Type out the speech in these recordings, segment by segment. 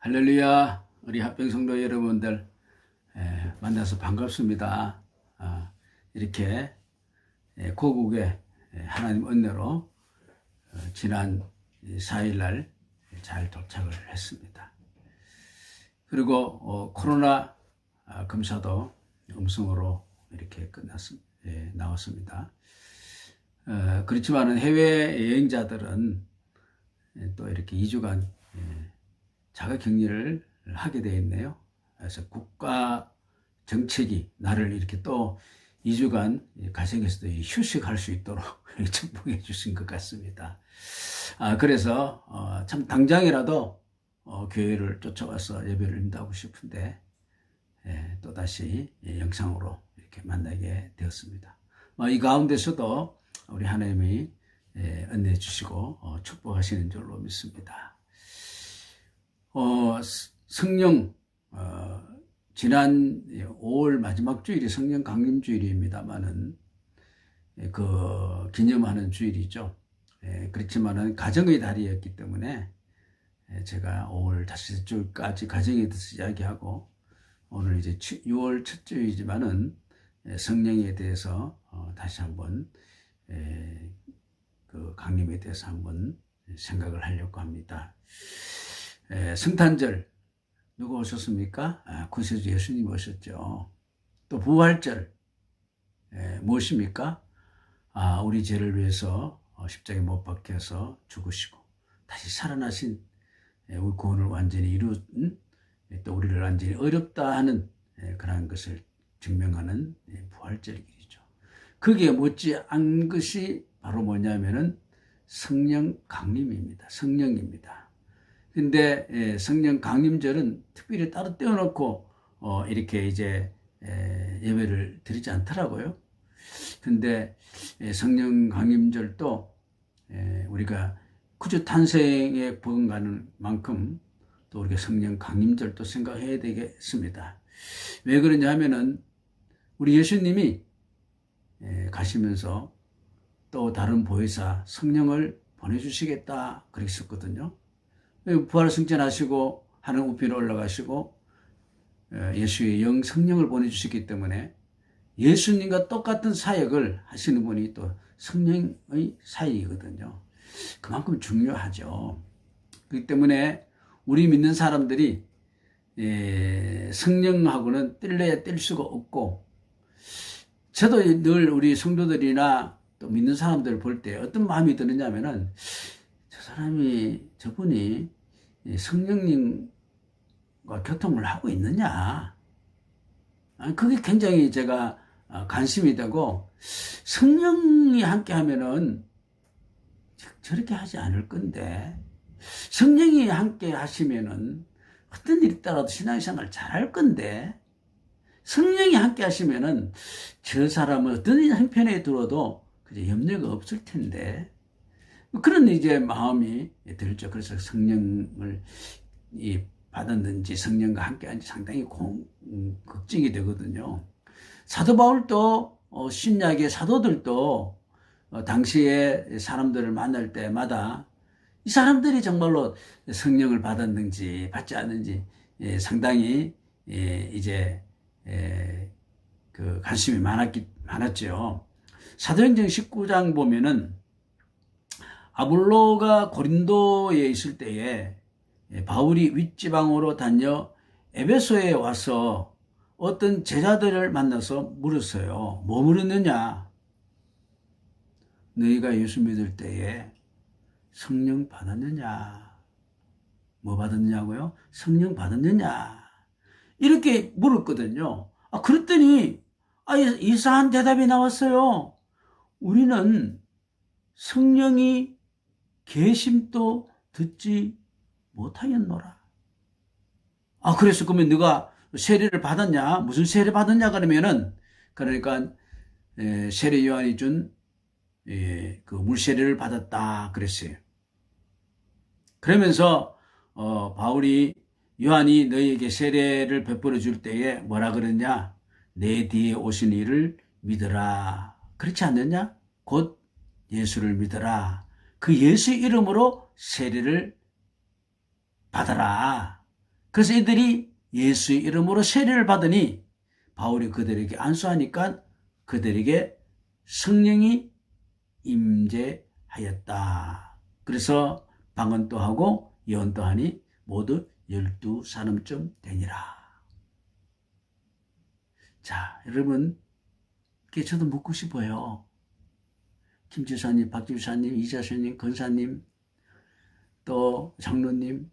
할렐루야, 우리 합병성도 여러분들 만나서 반갑습니다. 이렇게 고국에 하나님 은혜로 지난 4일날 잘 도착을 했습니다. 그리고 코로나 검사도 음성으로 이렇게 나왔습니다. 그렇지만 해외 여행자들은 또 이렇게 2주간 자가격리를 하게 되어 있네요. 그래서 국가 정책이 나를 이렇게 또 2주간 가정에서도 휴식할 수 있도록 축복해 주신 것 같습니다. 그래서 참 당장이라도 교회를 쫓아와서 예배를 드린다고 싶은데 또다시 영상으로 이렇게 만나게 되었습니다. 이 가운데서도 우리 하나님이 은혜 주시고 축복하시는 줄로 믿습니다. 성령 지난 5월 마지막 주일이 성령 강림 주일입니다만은 기념하는 주일이죠. 그렇지만은 가정의 달이었기 때문에 제가 5월 다시 주일까지 가정에 대해서 이야기하고 오늘 이제 6월 첫 주일이지만은 성령에 대해서 다시 한번 그 강림에 대해서 한번 생각을 하려고 합니다. 성탄절 누가 오셨습니까? 구세주 예수님 오셨죠. 또 부활절 무엇입니까? 우리 죄를 위해서 십자가에 못 박혀서 죽으시고 다시 살아나신 우리 구원을 완전히 이룬 또 우리를 완전히 어렵다 하는 그러한 것을 증명하는 부활절이죠. 거기에 못지않은 것이 바로 뭐냐면은 성령 강림입니다. 성령입니다. 근데 성령 강림절은 특별히 따로 떼어놓고 이렇게 이제 예배를 드리지 않더라고요. 근데 성령 강림절도 우리가 구주 탄생에 버금가는 만큼 또 우리가 성령 강림절도 생각해야 되겠습니다. 왜 그러냐 하면은 우리 예수님이 가시면서 또 다른 보혜사 성령을 보내주시겠다 그랬었거든요. 부활 승천하시고 하늘 우편에 올라가시고 예수의 영 성령을 보내주셨기 때문에 예수님과 똑같은 사역을 하시는 분이 또 성령의 사역이거든요. 그만큼 중요하죠. 그렇기 때문에 우리 믿는 사람들이 성령하고는 뗄래야 뗄 수가 없고, 저도 늘 우리 성도들이나 또 믿는 사람들을 볼 때 어떤 마음이 드느냐면은 저분이 성령님과 교통을 하고 있느냐. 그게 굉장히 제가 관심이 되고, 성령이 함께 하면은 저렇게 하지 않을 건데, 성령이 함께 하시면은 어떤 일이 있더라도 신앙생활 잘할 건데, 성령이 함께 하시면은 저 사람은 어떤 형편에 들어도 그저 염려가 없을 텐데, 그런 이제 마음이 들죠. 그래서 성령을 받았는지 성령과 함께 한지 상당히 걱정이 되거든요. 사도 바울도 신약의 사도들도 당시에 사람들을 만날 때마다 이 사람들이 정말로 성령을 받았는지 받지 않는지 상당히 이제 그 관심이 많았죠. 사도행전 19장 보면은 아볼로가 고린도에 있을 때에 바울이 윗지방으로 다녀 에베소에 와서 어떤 제자들을 만나서 물었어요. 뭐 물었느냐? 너희가 예수 믿을 때에 성령 받았느냐? 뭐 받았느냐고요? 성령 받았느냐? 이렇게 물었거든요. 그랬더니 이상한 대답이 나왔어요. 우리는 성령이 계심도 듣지 못하였노라. 그래서 그러면 너가 세례를 받았냐? 무슨 세례 받았냐? 그러니까 세례 요한이 준 그 물세례를 받았다 그랬어요. 그러면서 바울이 요한이 너희에게 세례를 베풀어 줄 때에 뭐라 그랬냐? 내 뒤에 오신 이를 믿어라. 그렇지 않느냐? 곧 예수를 믿어라. 그 예수 이름으로 세례를 받아라. 그래서 이들이 예수의 이름으로 세례를 받으니 바울이 그들에게 안수하니까 그들에게 성령이 임재하였다. 그래서 방언도 하고 예언도 하니 모두 12사람쯤 되니라. 자, 여러분, 저도 묻고 싶어요. 김 지사님, 박 지사님, 이 지사님, 권사님, 또 장로님,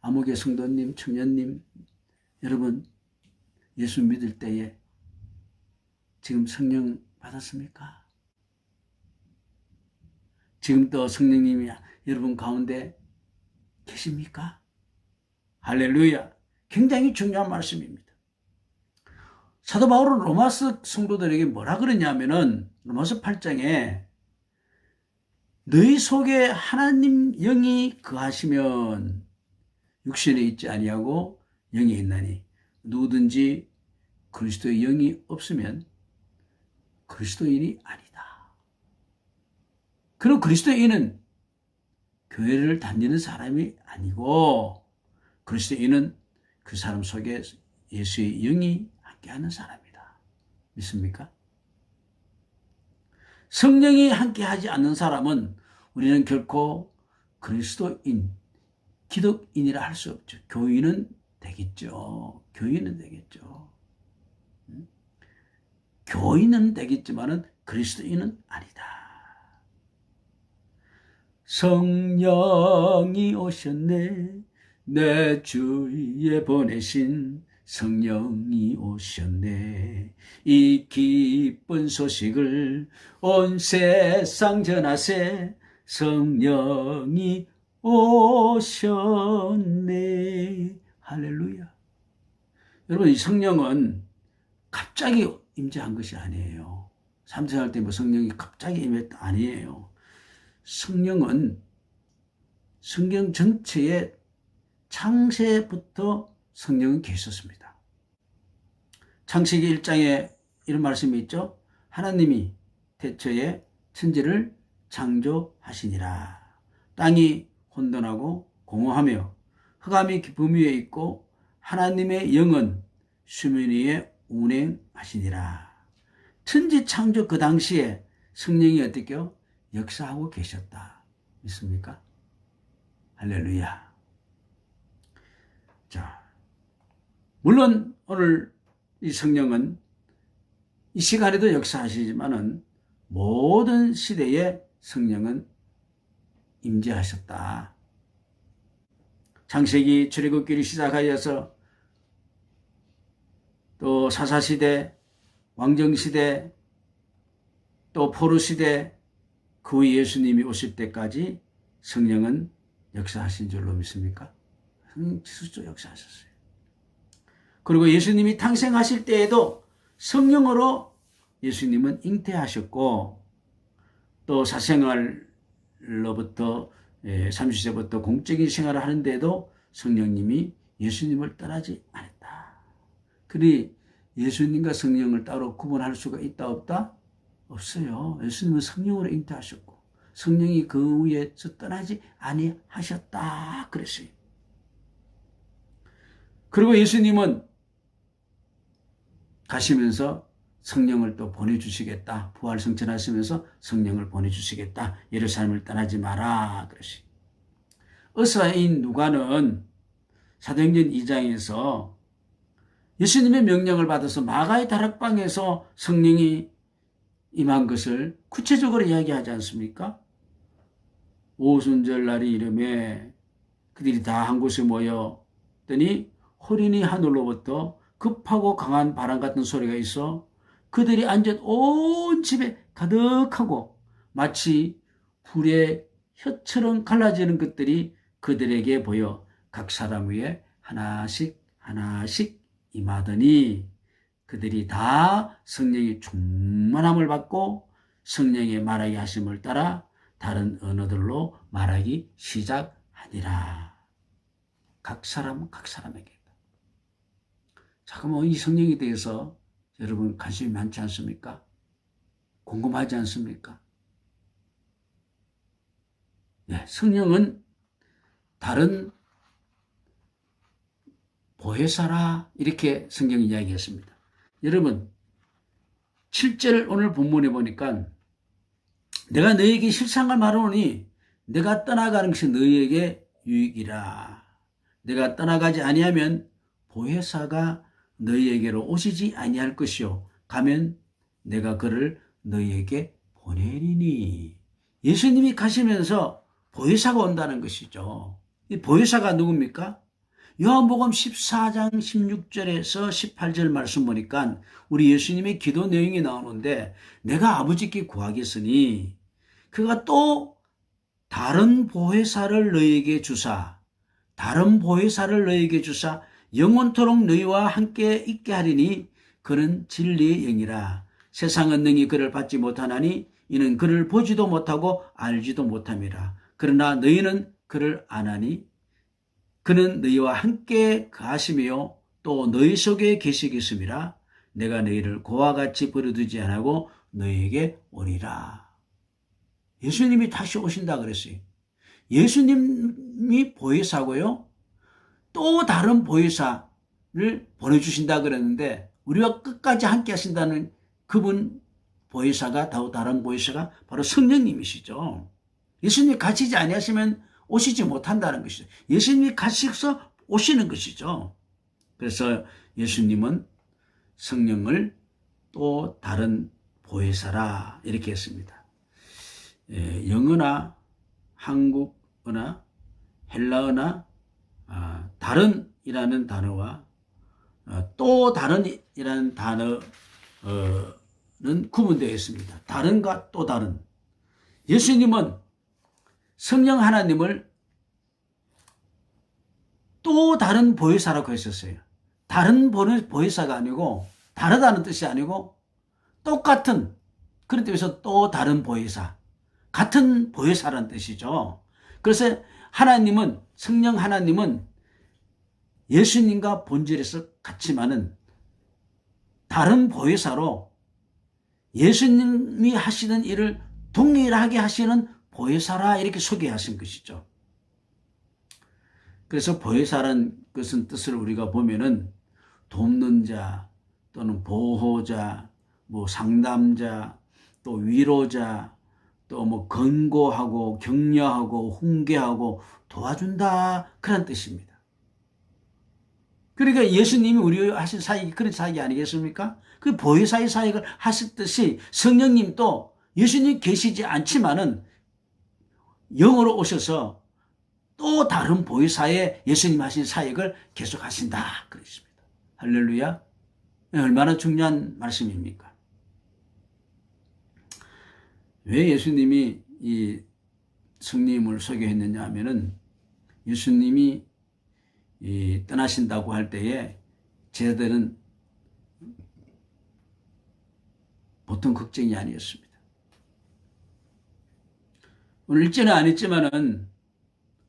아무개 성도님, 청년님, 여러분, 예수 믿을 때에 지금 성령 받았습니까? 지금 또 성령님이 여러분 가운데 계십니까? 할렐루야. 굉장히 중요한 말씀입니다. 사도 바울은 로마서 성도들에게 뭐라 그러냐면은 로마서 8장에 너희 속에 하나님 영이 거하시면 육신에 있지 아니하고 영이 있나니 누구든지 그리스도의 영이 없으면 그리스도인이 아니다. 그리고 그리스도인은 교회를 다니는 사람이 아니고 그리스도인은 그 사람 속에 예수의 영이 함께하는 사람이다. 믿습니까? 성령이 함께하지 않는 사람은 우리는 결코 그리스도인, 기독인이라 할 수 없죠. 교인은 되겠죠. 교인은 되겠죠. 교인은 되겠지만은 그리스도인은 아니다. 성령이 오셨네. 내 주위에 보내신 성령이 오셨네. 이 기쁜 소식을 온 세상 전하세. 성령이 오셨네. 할렐루야. 여러분, 이 성령은 갑자기 임재한 것이 아니에요. 삼세할 때 뭐 성령이 갑자기 임했다 아니에요. 성령은 성경 전체에 창세부터 성령은 계셨습니다. 창세기 1장에 이런 말씀이 있죠. 하나님이 태초에 천지를 창조하시니라. 땅이 혼돈하고 공허하며 흑암이 깊음 위에 있고 하나님의 영은 수면 위에 운행하시니라. 천지 창조 그 당시에 성령이 어떻게요? 역사하고 계셨다. 믿습니까? 할렐루야. 자, 물론 오늘 이 성령은 이 시간에도 역사하시지만은 모든 시대에 성령은 임재하셨다. 창세기 출애굽기를 시작하여서 또 사사시대, 왕정시대, 또 포로시대, 그 후 예수님이 오실 때까지 성령은 역사하신 줄로 믿습니까? 성령 지수조 역사하셨어요. 그리고 예수님이 탄생하실 때에도 성령으로 예수님은 잉태하셨고 또 사생활로부터 30세부터 공적인 생활을 하는데도 성령님이 예수님을 떠나지 않았다. 그리 예수님과 성령을 따로 구분할 수가 있다 없다? 없어요. 예수님은 성령으로 잉태하셨고 성령이 그 위에서 떠나지 아니하셨다 그랬어요. 그리고 예수님은 가시면서 성령을 또 보내주시겠다. 부활승천하시면서 성령을 보내주시겠다. 예루살렘을 떠나지 마라 그랬어요. 의사인 누가는 사도행전 2장에서 예수님의 명령을 받아서 마가의 다락방에서 성령이 임한 것을 구체적으로 이야기하지 않습니까? 오순절 날이 이름에 그들이 다 한 곳에 모였더니 호련히 하늘로부터 급하고 강한 바람 같은 소리가 있어 그들이 앉은 온 집에 가득하고 마치 불의 혀처럼 갈라지는 것들이 그들에게 보여 각 사람 위에 하나씩 하나씩 임하더니 그들이 다 성령의 충만함을 받고 성령의 말하게 하심을 따라 다른 언어들로 말하기 시작하니라. 각 사람은 각 사람에게. 자, 그럼 이 성령에 대해서 여러분 관심이 많지 않습니까? 궁금하지 않습니까? 네, 성령은 다른 보혜사라 이렇게 성경이 이야기했습니다. 여러분 7절 오늘 본문에 보니까 내가 너에게 실상을 말하노니 내가 떠나가는 것이 너에게 유익이라. 내가 떠나가지 아니하면 보혜사가 너희에게로 오시지 아니할 것이요 가면 내가 그를 너희에게 보내리니. 예수님이 가시면서 보혜사가 온다는 것이죠. 이 보혜사가 누굽니까? 요한복음 14장 16절에서 18절 말씀 보니까 우리 예수님의 기도 내용이 나오는데 내가 아버지께 구하겠으니 그가 또 다른 보혜사를 너희에게 주사 영원토록 너희와 함께 있게 하리니 그는 진리의 영이라. 세상은 능히 그를 받지 못하나니 이는 그를 보지도 못하고 알지도 못함이라. 그러나 너희는 그를 아나니 그는 너희와 함께 가시며 또 너희 속에 계시겠음이라. 내가 너희를 고와 같이 버려두지 않고 너희에게 오리라. 예수님이 다시 오신다 그랬어요. 예수님이 보혜사고요. 또 다른 보혜사를 보내주신다 그랬는데 우리와 끝까지 함께 하신다는 그분 보혜사가 더 다른 보혜사가 바로 성령님이시죠. 예수님이 가시지 아니하시면 오시지 못한다는 것이죠. 예수님이 가셔서 오시는 것이죠. 그래서 예수님은 성령을 또 다른 보혜사라 이렇게 했습니다. 영어나 한국어나 헬라어나 다른이라는 단어와 또 다른이라는 단어는 구분되어 있습니다. 다른과 또 다른. 예수님은 성령 하나님을 또 다른 보혜사라고 했었어요. 다른 보혜사가 아니고 다르다는 뜻이 아니고 똑같은, 그런 뜻에서 또 다른 보혜사, 같은 보혜사라는 뜻이죠. 그래서 하나님은, 성령 하나님은 예수님과 본질에서 같지만은 다른 보혜사로 예수님이 하시는 일을 동일하게 하시는 보혜사라 이렇게 소개하신 것이죠. 그래서 보혜사라는 것은 뜻을 우리가 보면은 돕는 자 또는 보호자, 뭐 상담자, 또 위로자, 또 뭐 권고하고 격려하고 훈계하고 도와준다 그런 뜻입니다. 그러니까 예수님이 우리와 하신 사역이 그런 사역이 아니겠습니까? 그 보혜사의 사역을 하셨듯이 성령님도 예수님 계시지 않지만은 영으로 오셔서 또 다른 보혜사의 예수님 하신 사역을 계속 하신다 그랬습니다. 할렐루야. 얼마나 중요한 말씀입니까? 왜 예수님이 이 성령님을 소개했느냐 하면은 예수님이 떠나신다고 할 때에 제자들은 보통 걱정이 아니었습니다. 오늘 1절은 안 했지만은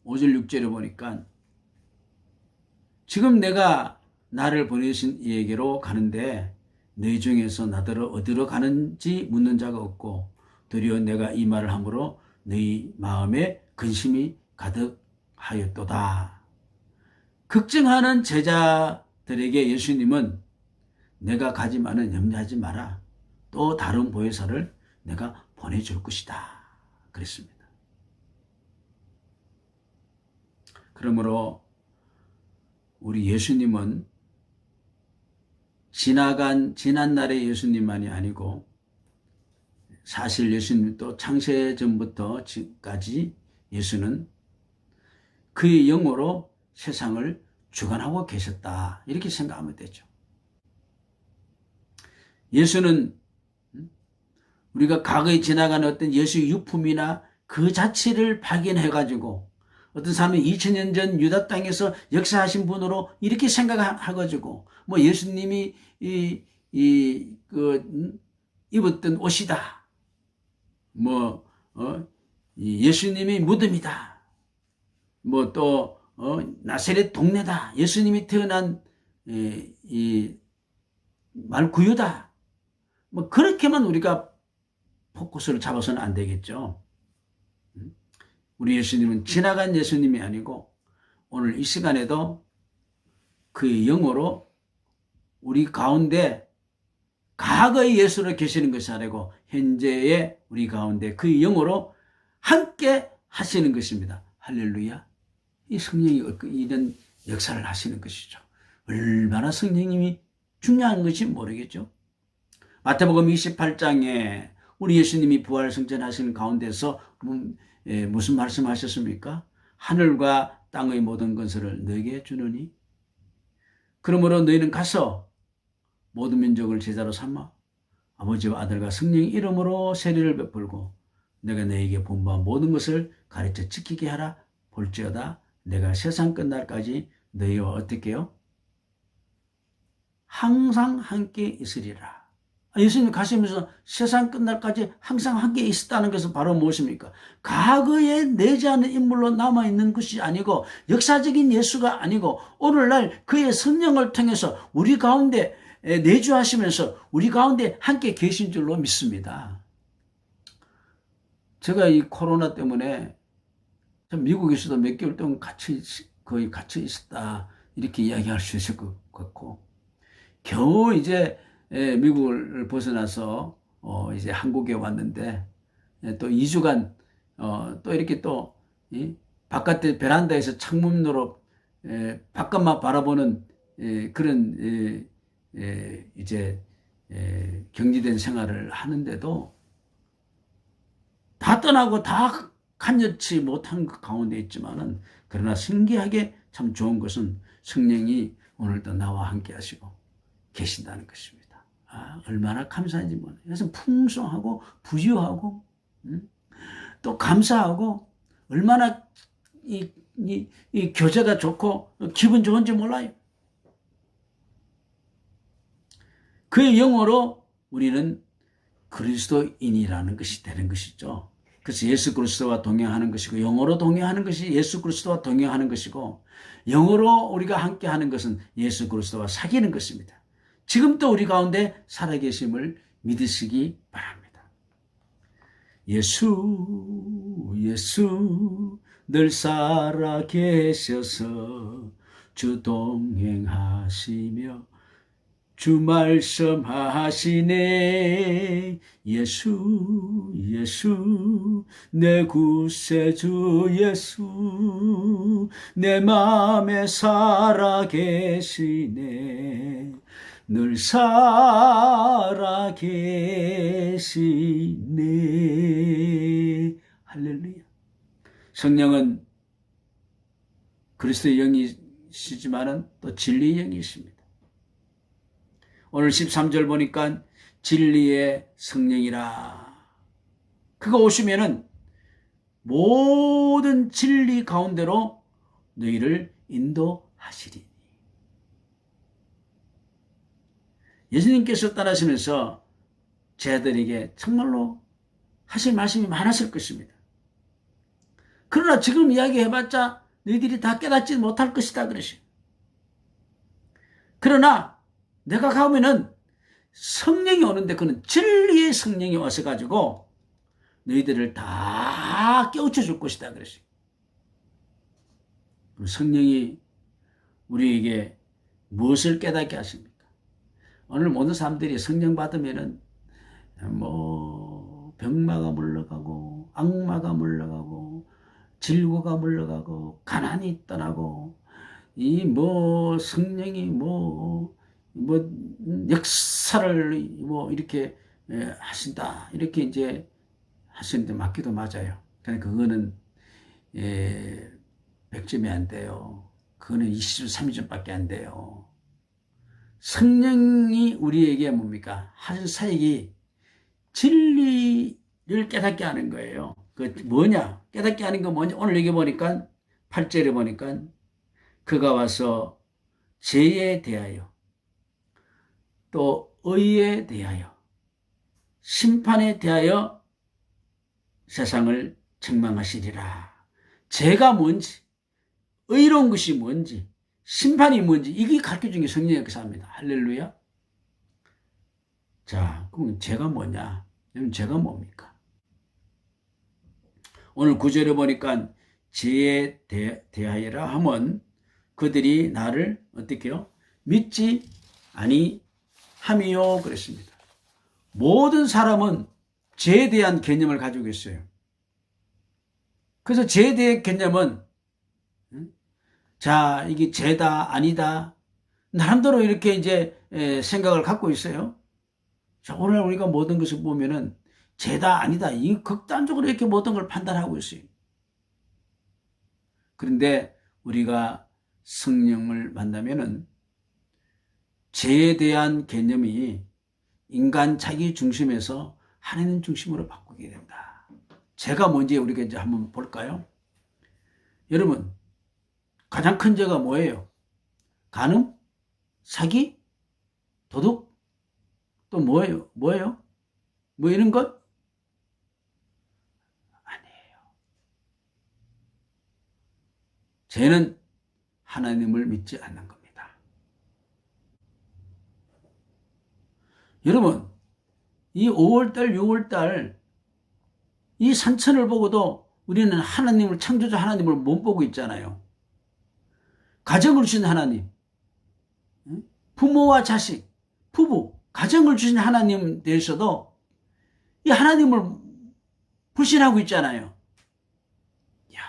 5절 6절에 보니까 지금 내가 나를 보내신 이에게로 가는데 너희 중에서 나더러 어디로 가는지 묻는 자가 없고 도리어 내가 이 말을 함으로 너희 마음에 근심이 가득하였도다. 걱정하는 제자들에게 예수님은 내가 가지만은 염려하지 마라. 또 다른 보혜사를 내가 보내줄 것이다 그랬습니다. 그러므로 우리 예수님은 지난날의 예수님만이 아니고 사실 예수님도 창세 전부터 지금까지 예수는 그의 영으로 세상을 주관하고 계셨다 이렇게 생각하면 되죠. 예수는 우리가 과거에 지나가는 어떤 예수의 유품이나 그 자체를 발견해가지고 어떤 사람은 2000년 전 유다 땅에서 역사하신 분으로 이렇게 생각해가지고 뭐 예수님이 입었던 옷이다. 예수님이 무덤이다. 뭐 또 나사렛 동네다. 예수님이 태어난 말구유다. 뭐 그렇게만 우리가 포커스를 잡아서는 안 되겠죠. 우리 예수님은 지나간 예수님이 아니고 오늘 이 시간에도 그의 영으로 우리 가운데 과거의 예수로 계시는 것이 아니고 현재의 우리 가운데 그의 영으로 함께 하시는 것입니다. 할렐루야. 이 성령이 이런 역사를 하시는 것이죠. 얼마나 성령님이 중요한 것인지 모르겠죠. 마태복음 28장에 우리 예수님이 부활승천하시는 가운데서 무슨 말씀하셨습니까? 하늘과 땅의 모든 건설을 너에게 주노니 그러므로 너희는 가서 모든 민족을 제자로 삼아 아버지와 아들과 성령의 이름으로 세례를 베풀고 내가 너에게 본받은 모든 것을 가르쳐 지키게 하라. 볼지어다 내가 세상 끝날까지 너희와 어떻게 해요? 항상 함께 있으리라. 예수님 가시면서 세상 끝날까지 항상 함께 있었다는 것은 바로 무엇입니까? 과거에 내재하는 인물로 남아있는 것이 아니고 역사적인 예수가 아니고 오늘날 그의 성령을 통해서 우리 가운데 내주하시면서 우리 가운데 함께 계신 줄로 믿습니다. 제가 이 코로나 때문에 미국에서도 몇 개월 동안 거의 같이 있었다 이렇게 이야기할 수 있을 것 같고 겨우 이제 미국을 벗어나서 이제 한국에 왔는데 또 2주간 또 이렇게 또 바깥에 베란다에서 창문으로 바깥만 바라보는 그런 이제 격리된 생활을 하는데도 다 떠나고 다 간여치 못한 그 가운데 있지만은 그러나 신기하게 참 좋은 것은 성령이 오늘도 나와 함께 하시고 계신다는 것입니다. 얼마나 감사한지 몰라요. 그래서 풍성하고 부유하고 또 감사하고 얼마나 이 교제가 좋고 기분 좋은지 몰라요. 그의 영어로 우리는 그리스도인이라는 것이 되는 것이죠. 그래서 예수 그리스도와 동행하는 것이고 영어로 동행하는 것이 예수 그리스도와 동행하는 것이고 영어로 우리가 함께하는 것은 예수 그리스도와 사귀는 것입니다. 지금도 우리 가운데 살아계심을 믿으시기 바랍니다. 예수 늘 살아계셔서 주 동행하시며 주 말씀하시네. 예수 내 구세주 예수 내 마음에 살아계시네. 늘 살아계시네. 할렐루야. 성령은 그리스도의 영이시지만은 또 진리의 영이십니다. 오늘 13절 보니까 진리의 성령이라. 그가 오시면은 모든 진리 가운데로 너희를 인도하시리니. 예수님께서 떠나시면서 제자들에게 정말로 하실 말씀이 많았을 것입니다. 그러나 지금 이야기해봤자 너희들이 다 깨닫지 못할 것이다 그러시오. 그러나 내가 가면은 성령이 오는데 그는 진리의 성령이 와서 가지고 너희들을 다 깨우쳐 줄 것이다 그러시오. 성령이 우리에게 무엇을 깨닫게 하십니까? 오늘 모든 사람들이 성령 받으면은 병마가 물러가고 악마가 물러가고 질고가 물러가고 가난이 떠나고 성령이 역사를 이렇게 하신다 이렇게 이제 하시는데 맞기도 맞아요. 그러니까 그거는 100점이 안 돼요. 그거는 20점, 30점밖에 안 돼요. 성령이 우리에게 뭡니까? 하신 사역이 진리를 깨닫게 하는 거예요. 그 뭐냐? 깨닫게 하는 건 뭐냐? 오늘 여기 보니까 8절에 보니까 그가 와서 죄에 대하여 또 의에 대하여 심판에 대하여 세상을 책망하시리라. 죄가 뭔지 의로운 것이 뭔지 심판이 뭔지 이게 가르쳐준 게 성령의 역사입니다. 할렐루야. 자, 그럼 죄가 뭐냐? 여러분 죄가 뭡니까? 오늘 9절에 보니까 죄에 대하여라 하면 그들이 나를 어떻게 해요? 믿지 아니함이요 그랬습니다. 모든 사람은 죄에 대한 개념을 가지고 있어요. 그래서 죄에 대한 개념은 자, 이게 죄다 아니다 나름대로 이렇게 이제 생각을 갖고 있어요. 자, 오늘 우리가 모든 것을 보면은 죄다 아니다 이 극단적으로 이렇게 모든 걸 판단하고 있어요. 그런데 우리가 성령을 만나면은 죄에 대한 개념이 인간 자기 중심에서 하나님 중심으로 바꾸게 된다. 죄가 뭔지 우리가 이제 한번 볼까요? 여러분, 가장 큰 죄가 뭐예요? 간음? 사기? 도둑? 또 뭐예요? 뭐 이런 것? 아니에요. 죄는 하나님을 믿지 않는 겁니다. 여러분, 이 5월달, 6월달 이 산천을 보고도 우리는 하나님을, 창조자 하나님을 못 보고 있잖아요. 가정을 주신 하나님, 부모와 자식, 부부, 가정을 주신 하나님 대해서도 이 하나님을 불신하고 있잖아요. 이야,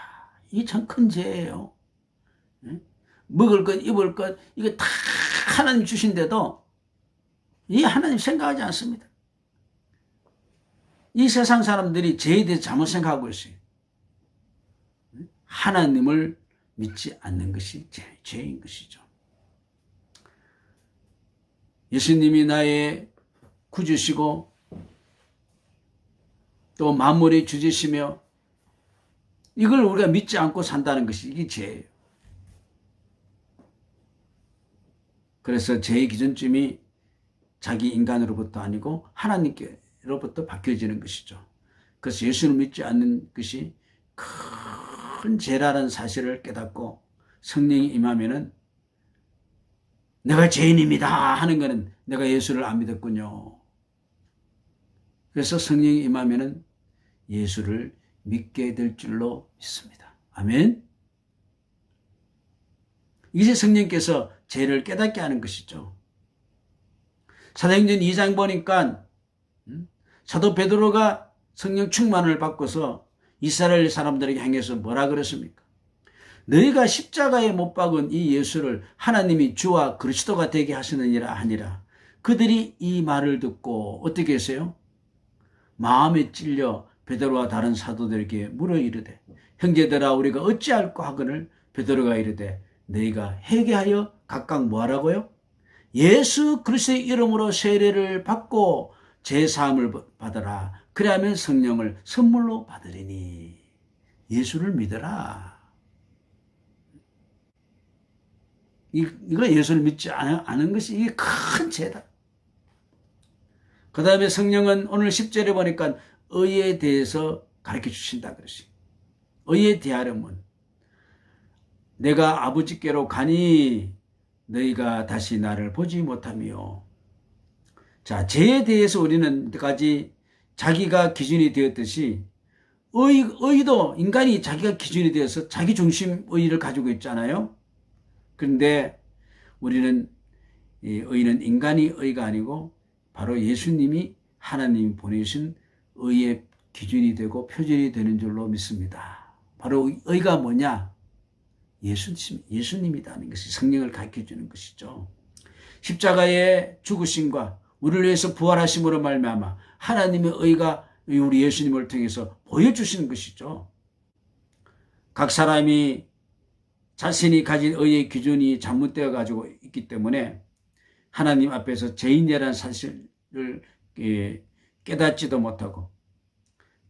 이게 참 큰 죄예요. 먹을 것, 입을 것, 이거 다 하나님 주신데도 이 하나님 생각하지 않습니다. 이 세상 사람들이 죄에 대해서 잘못 생각하고 있어요. 하나님을 믿지 않는 것이 죄인 것이죠. 예수님이 나의 구주시고 또 만물의 주주시며 이걸 우리가 믿지 않고 산다는 것이 이게 죄예요. 그래서 죄의 기준점이 자기 인간으로부터 아니고 하나님께로부터 바뀌어지는 것이죠. 그래서 예수를 믿지 않는 것이 큰 죄라는 사실을 깨닫고 성령이 임하면은 내가 죄인입니다 하는 것은 내가 예수를 안 믿었군요. 그래서 성령이 임하면은 예수를 믿게 될 줄로 믿습니다. 아멘. 이제 성령께서 죄를 깨닫게 하는 것이죠. 사도행전 2장 보니까 사도 베드로가 성령 충만을 받고서 이스라엘 사람들에게 향해서 뭐라 그랬습니까? 너희가 십자가에 못 박은 이 예수를 하나님이 주와 그리스도가 되게 하시느니라 하니라. 그들이 이 말을 듣고 어떻게 했어요? 마음에 찔려 베드로와 다른 사도들에게 물어 이르되 형제들아 우리가 어찌할꼬 하거늘 베드로가 이르되 너희가 회개하여 각각 뭐하라고요? 예수 그리스도의 이름으로 세례를 받고 제사함을 받으라. 그래야면 성령을 선물로 받으리니. 예수를 믿어라. 이거 예수를 믿지 않은 것이 이게 큰 죄다. 그 다음에 성령은 오늘 10절에 보니까 의에 대해서 가르쳐 주신다 그러시. 의에 대하려면 내가 아버지께로 가니 너희가 다시 나를 보지 못하며. 자, 죄에 대해서 우리는 여기까지 자기가 기준이 되었듯이 의도 인간이 자기가 기준이 되어서 자기 중심 의를 가지고 있잖아요. 그런데 우리는 이 의는 인간이 의가 아니고 바로 예수님이 하나님이 보내신 의의 기준이 되고 표준이 되는 줄로 믿습니다. 바로 의가 뭐냐? 예수님이라는 것이 성령을 가르쳐 주는 것이죠. 십자가의 죽으심과 우리를 위해서 부활하심으로 말미암아 하나님의 의가 우리 예수님을 통해서 보여주시는 것이죠. 각 사람이 자신이 가진 의의 기준이 잘못되어 가지고 있기 때문에 하나님 앞에서 죄인이라는 사실을 깨닫지도 못하고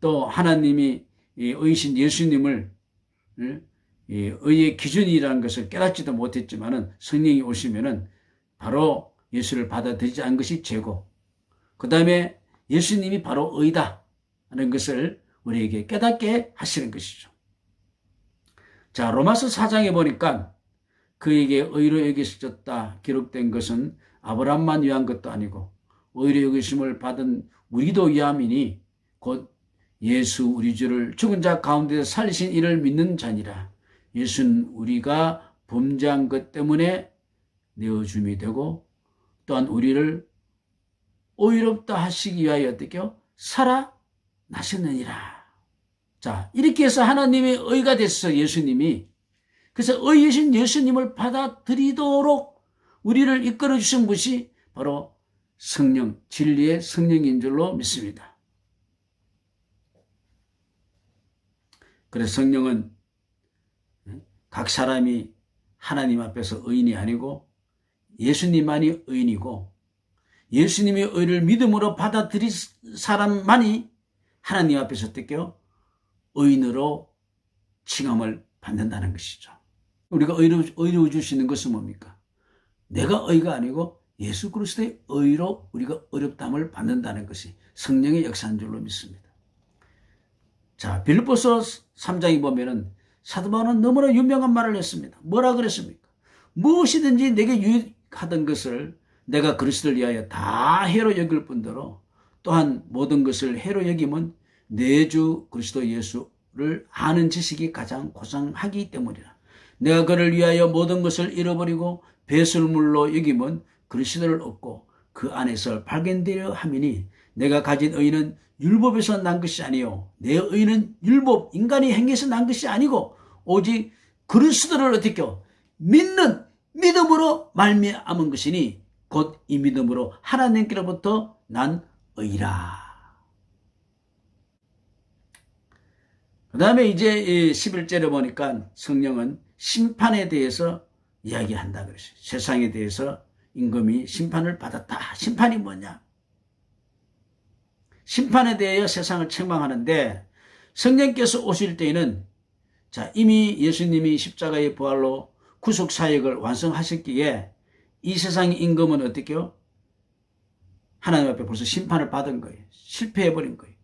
또 하나님이 의신 예수님을 의의 기준이라는 것을 깨닫지도 못했지만은 성령이 오시면은 바로 예수를 받아들이지 않은 것이 죄고 그 다음에 예수님이 바로 의다 하는 것을 우리에게 깨닫게 하시는 것이죠. 자, 로마서 4장에 보니까 그에게 의로 여기셨다 기록된 것은 아브라함만 위한 것도 아니고 의로 여기심을 받은 우리도 위함이니 곧 예수 우리 주를 죽은 자 가운데서 살리신 이를 믿는 자니라. 예수는 우리가 범죄한 것 때문에 내어줌이 되고 또한 우리를 의롭다 하시기 위하여 어떻게요? 살아나셨느니라. 자, 이렇게 해서 하나님의 의가 됐어, 예수님이. 그래서 의이신 예수님을 받아들이도록 우리를 이끌어 주신 분이 바로 성령, 진리의 성령인 줄로 믿습니다. 그래서 성령은 각 사람이 하나님 앞에서 의인이 아니고 예수님만이 의인이고 예수님의 의를 믿음으로 받아들인 사람만이 하나님 앞에서 어떻게요? 의인으로 칭함을 받는다는 것이죠. 우리가 의로 주시는 것은 뭡니까? 내가 의가 아니고 예수 그리스도의 의로 우리가 의롭다함을 받는다는 것이 성령의 역사인 줄로 믿습니다. 자, 빌립보서 3장에 보면은 사도 바울은 너무나 유명한 말을 했습니다. 뭐라 그랬습니까? 무엇이든지 내게 유익하던 것을 내가 그리스도를 위하여 다 해로 여길 뿐더러 또한 모든 것을 해로 여김은 내 주 그리스도 예수를 아는 지식이 가장 고상하기 때문이라. 내가 그를 위하여 모든 것을 잃어버리고 배설물로 여김은 그리스도를 얻고 그 안에서 발견되려 함이니 내가 가진 의는 율법에서 난 것이 아니요 내 의는 율법 인간이 행해서 난 것이 아니고 오직 그리스도를 어떻게 믿는 믿음으로 말미암은 것이니 곧 이 믿음으로 하나님께로부터 난 의라. 그 다음에 이제 11절에 보니까 성령은 심판에 대해서 이야기한다 그랬어요. 세상에 대해서 임금이 심판을 받았다. 심판이 뭐냐? 심판에 대하여 세상을 책망하는데 성령께서 오실 때에는 자, 이미 예수님이 십자가의 부활로 구속 사역을 완성하셨기에 이 세상의 임금은 어떻게요? 하나님 앞에 벌써 심판을 받은 거예요. 실패해버린 거예요.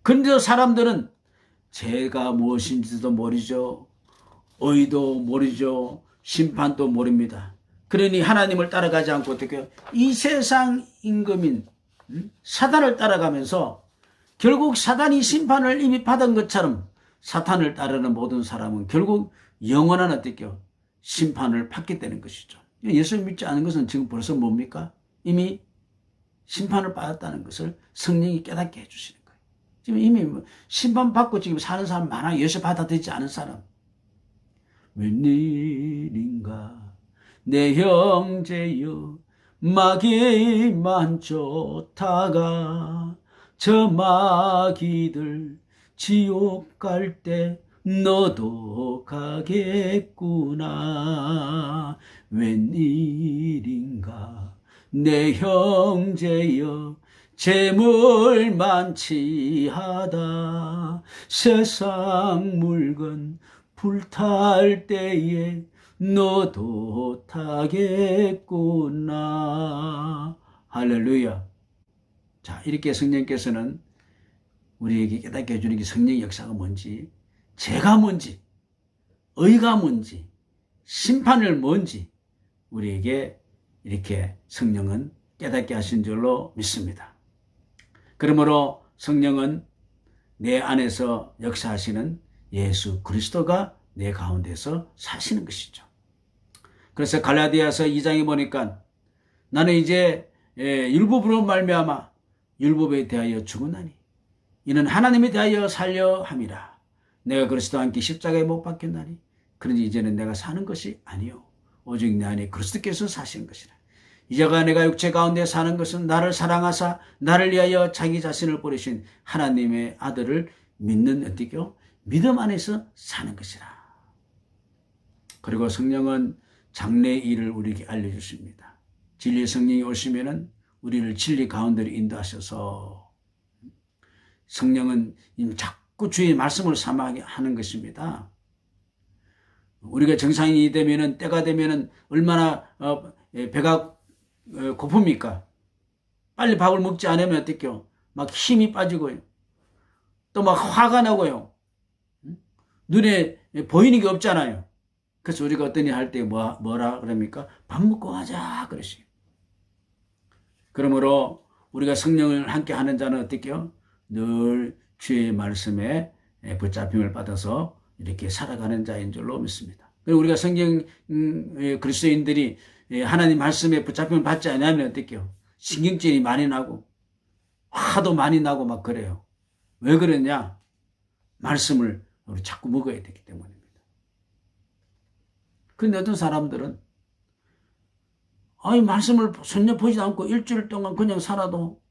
그런데 사람들은 죄가 무엇인지도 모르죠. 의도 모르죠. 심판도 모릅니다. 그러니 하나님을 따라가지 않고 어떻게 이 세상 임금인 사단을 따라가면서 결국 사단이 심판을 이미 받은 것처럼 사탄을 따르는 모든 사람은 결국 영원한 어떻게요? 심판을 받게 되는 것이죠. 예수를 믿지 않은 것은 지금 벌써 뭡니까? 이미 심판을 받았다는 것을 성령이 깨닫게 해주시는 거예요. 지금 이미 심판받고 지금 사는 사람 많아요. 예수 받아들이지 않은 사람. 웬일인가 내 형제여 마귀만 쫓다가 저 마귀들 지옥 갈 때 너도 가겠구나. 웬일인가 내 형제여 재물 많지하다 세상 물건 불탈 때에 너도 타겠구나. 할렐루야. 자, 이렇게 성령께서는 우리에게 깨닫게 해주는 게 성령의 역사가 뭔지, 죄가 뭔지, 의가 뭔지, 심판을 뭔지 우리에게 이렇게 성령은 깨닫게 하신 줄로 믿습니다. 그러므로 성령은 내 안에서 역사하시는 예수 그리스도가 내 가운데서 사시는 것이죠. 그래서 갈라디아서 2장에 보니까 나는 이제 율법으로 말미암아 율법에 대하여 죽으나니 이는 하나님에 대하여 살려 함이라. 내가 그리스도와 함께 십자가에 못 박혔나니 그러니 이제는 내가 사는 것이 아니요 오직 내 안에 그리스도께서 사시는 것이라. 이제가 내가 육체 가운데 사는 것은 나를 사랑하사 나를 위하여 자기 자신을 버리신 하나님의 아들을 믿는 어떻게요? 믿음 안에서 사는 것이라. 그리고 성령은 장래의 일을 우리에게 알려주십니다. 진리의 성령이 오시면은 우리를 진리 가운데로 인도하셔서 성령은 자꾸 주의 말씀을 삼아하게 하는 것입니다. 우리가 정상이 되면은 때가 되면은 얼마나 배가 고픕니까? 빨리 밥을 먹지 않으면 어떡해요? 막 힘이 빠지고요. 또 막 화가 나고요. 눈에 보이는 게 없잖아요. 그래서 우리가 어떤 일 할 때 뭐라 그럽니까? 밥 먹고 하자 그러시요. 그러므로 우리가 성령을 함께 하는 자는 어떻게요? 늘 주의 말씀에 붙잡힘을 받아서 이렇게 살아가는 자인 줄로 믿습니다. 그리고 우리가 성경 그리스도인들이 하나님 말씀에 붙잡힘을 받지 않으면 어떡해요? 신경질이 많이 나고 화도 많이 나고 막 그래요. 왜 그러냐? 말씀을 우리 자꾸 먹어야 되기 때문입니다. 근데 어떤 사람들은 말씀을 전혀 보지도 않고 일주일 동안 그냥 살아도,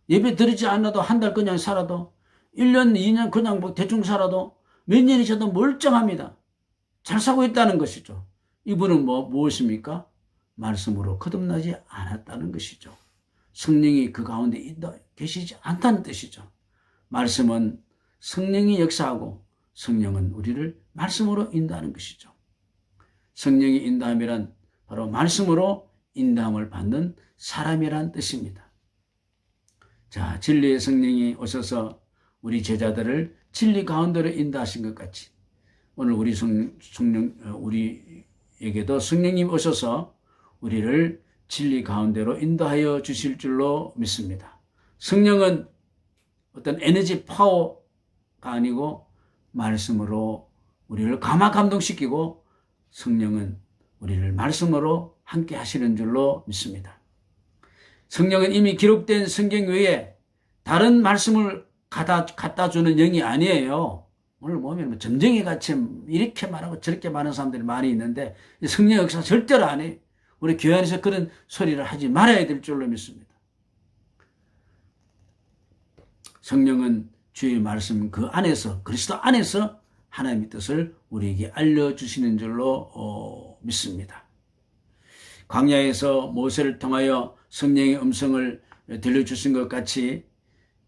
예배 드리지 않아도 한 달 그냥 살아도, 1년, 2년 그냥 뭐 대충 살아도 몇 년이 지나도 멀쩡합니다. 잘 사고 있다는 것이죠. 이분은 무엇입니까? 말씀으로 거듭나지 않았다는 것이죠. 성령이 그 가운데 계시지 않다는 뜻이죠. 말씀은 성령이 역사하고 성령은 우리를 말씀으로 인도하는 것이죠. 성령이 인도함이란 바로 말씀으로 인도함을 받는 사람이란 뜻입니다. 자, 진리의 성령이 오셔서 우리 제자들을 진리 가운데로 인도하신 것 같이 오늘 우리에게도 성령님 오셔서 우리를 진리 가운데로 인도하여 주실 줄로 믿습니다. 성령은 어떤 에너지 파워가 아니고 말씀으로 우리를 감화감동시키고 성령은 우리를 말씀으로 함께 하시는 줄로 믿습니다. 성령은 이미 기록된 성경 외에 다른 말씀을 갖다 주는 영이 아니에요. 오늘 보면 점쟁이 같이 이렇게 말하고 저렇게 말하는 사람들이 많이 있는데 성령 역사 절대로 안 해요. 우리 교회 안에서 그런 소리를 하지 말아야 될 줄로 믿습니다. 성령은 주의 말씀 그 안에서, 그리스도 안에서 하나님의 뜻을 우리에게 알려주시는 줄로 믿습니다. 광야에서 모세를 통하여 성령의 음성을 들려주신 것 같이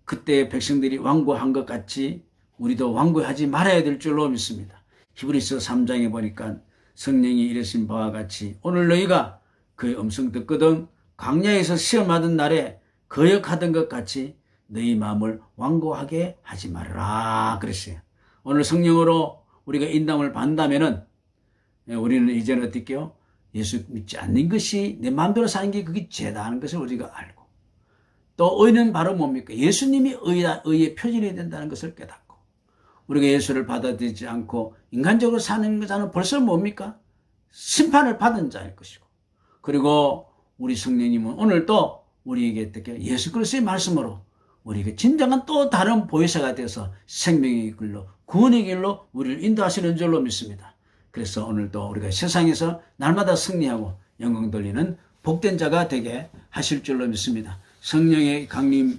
그때 백성들이 완고한 것 같이 우리도 완고하지 말아야 될 줄로 믿습니다. 히브리서 3장에 보니까 성령이 이르신 바와 같이 오늘 너희가 그의 음성 듣거든 광야에서 시험하던 날에 거역하던 것 같이 너희 마음을 완고하게 하지 말아라 그랬어요. 오늘 성령으로 우리가 인도함을 받는다면은 우리는 이제는 어떻게 해요? 예수 믿지 않는 것이 내 마음대로 사는 게 그게 죄다 하는 것을 우리가 알고 또 의는 바로 뭡니까? 예수님이 의의 표준이 된다는 것을 깨닫고 우리가 예수를 받아들이지 않고 인간적으로 사는 자는 벌써 뭡니까? 심판을 받은 자일 것이고 그리고 우리 성령님은 오늘 또 우리에게 어떻게 예수 그리스도의 말씀으로 우리에게 진정한 또 다른 보혜사가 되어서 생명의 길로 구원의 길로 우리를 인도하시는 줄로 믿습니다. 그래서 오늘도 우리가 세상에서 날마다 승리하고 영광 돌리는 복된 자가 되게 하실 줄로 믿습니다. 성령의 강림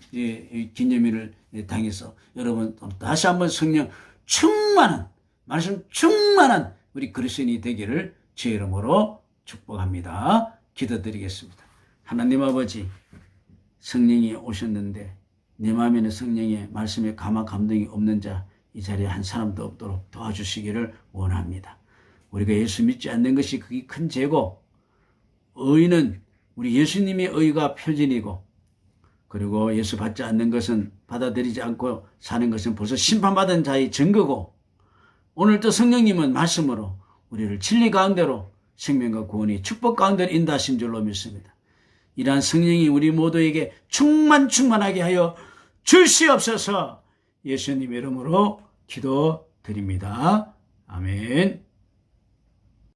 기념일을 당해서 여러분 다시 한번 성령 충만한 말씀 충만한 우리 그리스도인이 되기를 주의 이름으로 축복합니다. 기도드리겠습니다. 하나님 아버지 성령이 오셨는데 내 마음에는 성령의 말씀에 감화 감동이 없는 자 이 자리에 한 사람도 없도록 도와주시기를 원합니다. 우리가 예수 믿지 않는 것이 그게 큰 죄고 의는 우리 예수님의 의가 표준이고 그리고 예수 받지 않는 것은 받아들이지 않고 사는 것은 벌써 심판받은 자의 증거고 오늘 또 성령님은 말씀으로 우리를 진리 가운데로 생명과 구원이 축복 가운데로 인도하신 줄로 믿습니다. 이러한 성령이 우리 모두에게 충만하게 하여 주시옵소서 예수님 이름으로 기도드립니다. 아멘.